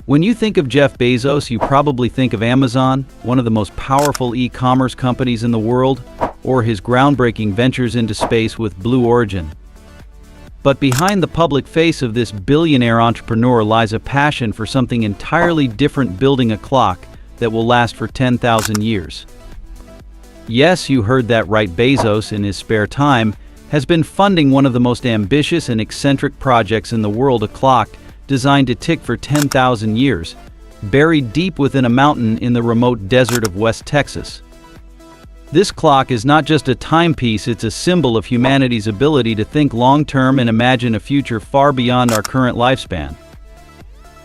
When you think of Jeff Bezos, you probably think of Amazon, one of the most powerful e-commerce companies in the world, or his groundbreaking ventures into space with Blue Origin. But behind the public face of this billionaire entrepreneur lies a passion for something entirely different: building a clock that will last for 10,000 years. Yes, you heard that right. Bezos, in his spare time, has been funding one of the most ambitious and eccentric projects in the world, a clock designed to tick for 10,000 years, buried deep within a mountain in the remote desert of West Texas. This clock is not just a timepiece, it's a symbol of humanity's ability to think long-term and imagine a future far beyond our current lifespan.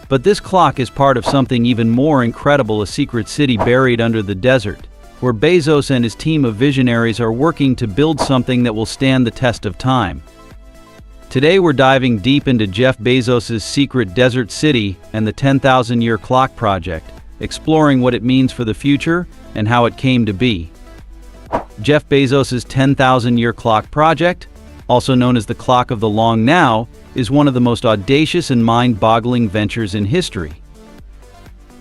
But this clock is part of something even more incredible: a secret city buried under the desert, where Bezos and his team of visionaries are working to build something that will stand the test of time. Today we're diving deep into Jeff Bezos' secret desert city and the 10,000-year clock project, exploring what it means for the future and how it came to be. Jeff Bezos' 10,000-year clock project, also known as the Clock of the Long Now, is one of the most audacious and mind-boggling ventures in history.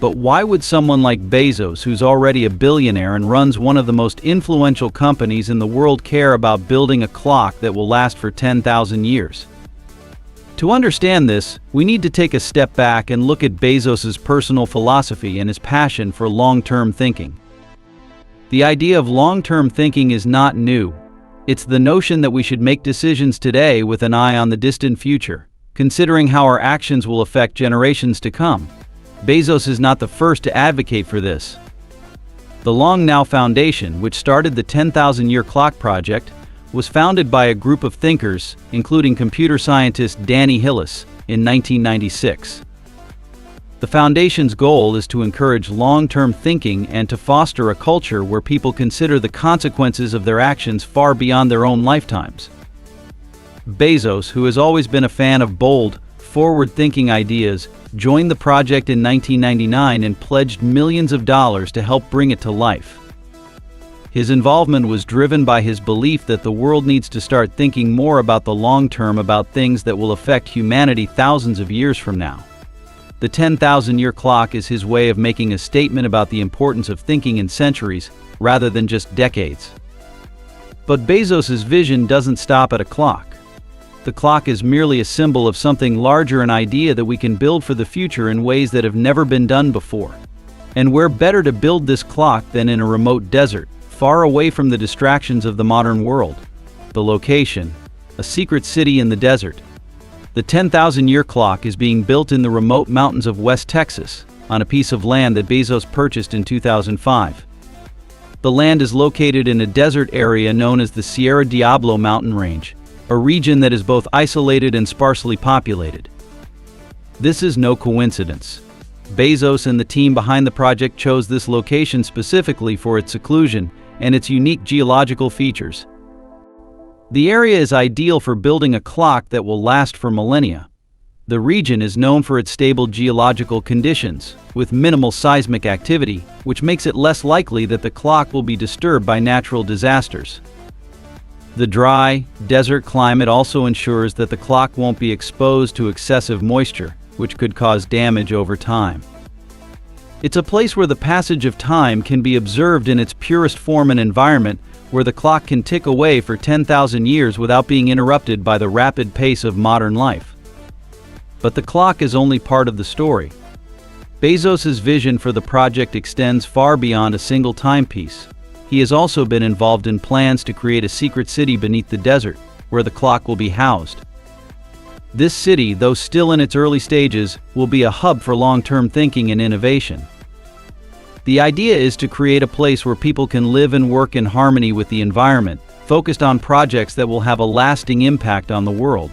But why would someone like Bezos, who's already a billionaire and runs one of the most influential companies in the world, care about building a clock that will last for 10,000 years? To understand this, we need to take a step back and look at Bezos' personal philosophy and his passion for long-term thinking. The idea of long-term thinking is not new. It's the notion that we should make decisions today with an eye on the distant future, considering how our actions will affect generations to come. Bezos is not the first to advocate for this. The Long Now Foundation, which started the 10,000-year clock project, was founded by a group of thinkers, including computer scientist Danny Hillis, in 1996. The foundation's goal is to encourage long-term thinking and to foster a culture where people consider the consequences of their actions far beyond their own lifetimes. Bezos, who has always been a fan of bold, forward-thinking ideas, joined the project in 1999 and pledged millions of dollars to help bring it to life. His involvement was driven by his belief that the world needs to start thinking more about the long term, about things that will affect humanity thousands of years from now. The 10,000-year clock is his way of making a statement about the importance of thinking in centuries rather than just decades. But Bezos' vision doesn't stop at a clock. The clock is merely a symbol of something larger, an idea that we can build for the future in ways that have never been done before. And where better to build this clock than in a remote desert, far away from the distractions of the modern world? The location: a secret city in the desert. The 10,000-year clock is being built in the remote mountains of West Texas, on a piece of land that Bezos purchased in 2005. The land is located in a desert area known as the Sierra Diablo mountain range, a region that is both isolated and sparsely populated. This is no coincidence. Bezos and the team behind the project chose this location specifically for its seclusion and its unique geological features. The area is ideal for building a clock that will last for millennia. The region is known for its stable geological conditions, with minimal seismic activity, which makes it less likely that the clock will be disturbed by natural disasters. The dry, desert climate also ensures that the clock won't be exposed to excessive moisture, which could cause damage over time. It's a place where the passage of time can be observed in its purest form, an environment where the clock can tick away for 10,000 years without being interrupted by the rapid pace of modern life. But the clock is only part of the story. Bezos' vision for the project extends far beyond a single timepiece. He has also been involved in plans to create a secret city beneath the desert, where the clock will be housed. This city, though still in its early stages, will be a hub for long-term thinking and innovation. The idea is to create a place where people can live and work in harmony with the environment, focused on projects that will have a lasting impact on the world.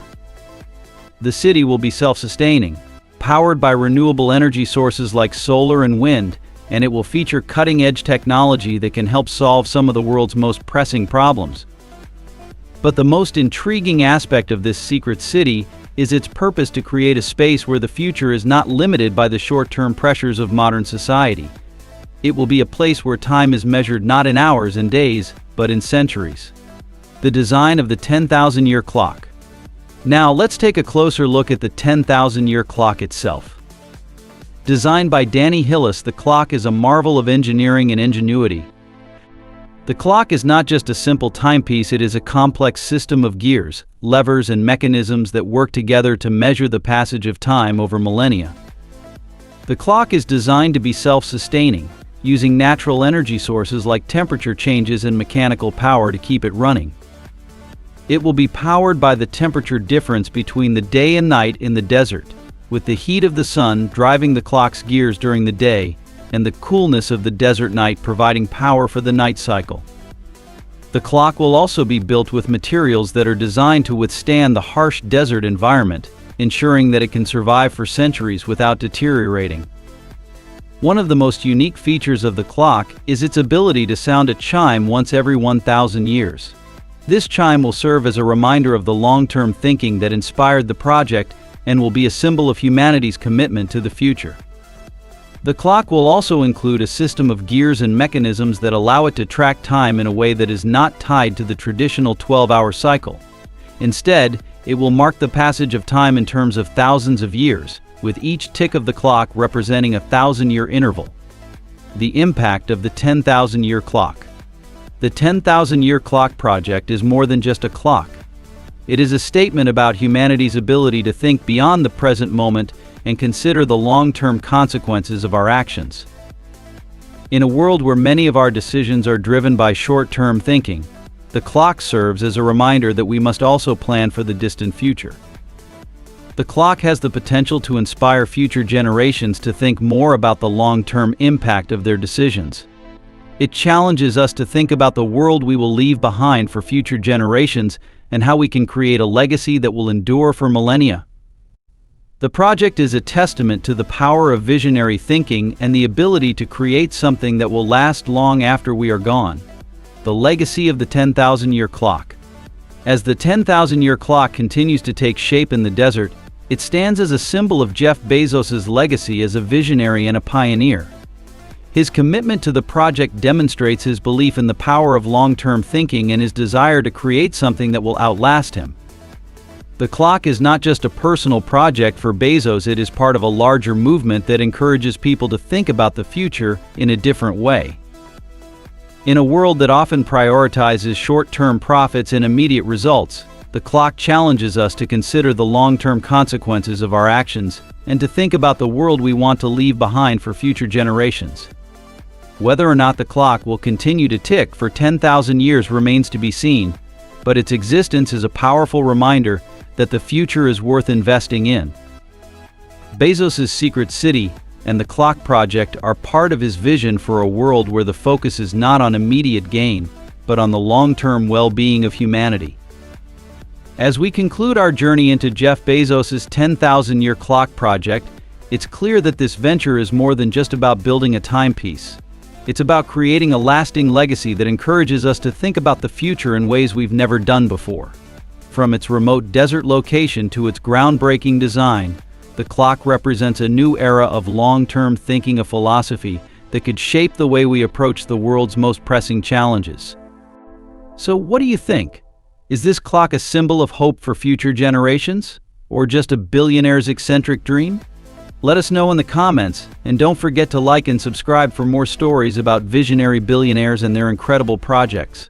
The city will be self-sustaining, powered by renewable energy sources like solar and wind, and it will feature cutting-edge technology that can help solve some of the world's most pressing problems. But the most intriguing aspect of this secret city is its purpose: to create a space where the future is not limited by the short-term pressures of modern society. It will be a place where time is measured not in hours and days, but in centuries. The design of the 10,000-year clock. Now let's take a closer look at the 10,000-year clock itself. Designed by Danny Hillis, the clock is a marvel of engineering and ingenuity. The clock is not just a simple timepiece, it is a complex system of gears, levers, and mechanisms that work together to measure the passage of time over millennia. The clock is designed to be self-sustaining, using natural energy sources like temperature changes and mechanical power to keep it running. It will be powered by the temperature difference between the day and night in the desert, with the heat of the sun driving the clock's gears during the day, and the coolness of the desert night providing power for the night cycle. The clock will also be built with materials that are designed to withstand the harsh desert environment, ensuring that it can survive for centuries without deteriorating. One of the most unique features of the clock is its ability to sound a chime once every 1,000 years. This chime will serve as a reminder of the long-term thinking that inspired the project and will be a symbol of humanity's commitment to the future. The clock will also include a system of gears and mechanisms that allow it to track time in a way that is not tied to the traditional 12-hour cycle. Instead, it will mark the passage of time in terms of thousands of years, with each tick of the clock representing a 1,000-year interval. The impact of the 10,000-year clock. The 10,000-year clock project is more than just a clock. It is a statement about humanity's ability to think beyond the present moment and consider the long-term consequences of our actions. In a world where many of our decisions are driven by short-term thinking, the clock serves as a reminder that we must also plan for the distant future. The clock has the potential to inspire future generations to think more about the long-term impact of their decisions. It challenges us to think about the world we will leave behind for future generations and how we can create a legacy that will endure for millennia. The project is a testament to the power of visionary thinking and the ability to create something that will last long after we are gone. The legacy of the 10,000-year clock. As the 10,000-year clock continues to take shape in the desert, it stands as a symbol of Jeff Bezos's legacy as a visionary and a pioneer. His commitment to the project demonstrates his belief in the power of long-term thinking and his desire to create something that will outlast him. The clock is not just a personal project for Bezos, it is part of a larger movement that encourages people to think about the future in a different way. In a world that often prioritizes short-term profits and immediate results, the clock challenges us to consider the long-term consequences of our actions and to think about the world we want to leave behind for future generations. Whether or not the clock will continue to tick for 10,000 years remains to be seen, but its existence is a powerful reminder that the future is worth investing in. Bezos' secret city and the clock project are part of his vision for a world where the focus is not on immediate gain, but on the long-term well-being of humanity. As we conclude our journey into Jeff Bezos' 10,000-year clock project, it's clear that this venture is more than just about building a timepiece. It's about creating a lasting legacy that encourages us to think about the future in ways we've never done before. From its remote desert location to its groundbreaking design, the clock represents a new era of long-term thinking, a philosophy that could shape the way we approach the world's most pressing challenges. So what do you think? Is this clock a symbol of hope for future generations, or just a billionaire's eccentric dream? Let us know in the comments, and don't forget to like and subscribe for more stories about visionary billionaires and their incredible projects.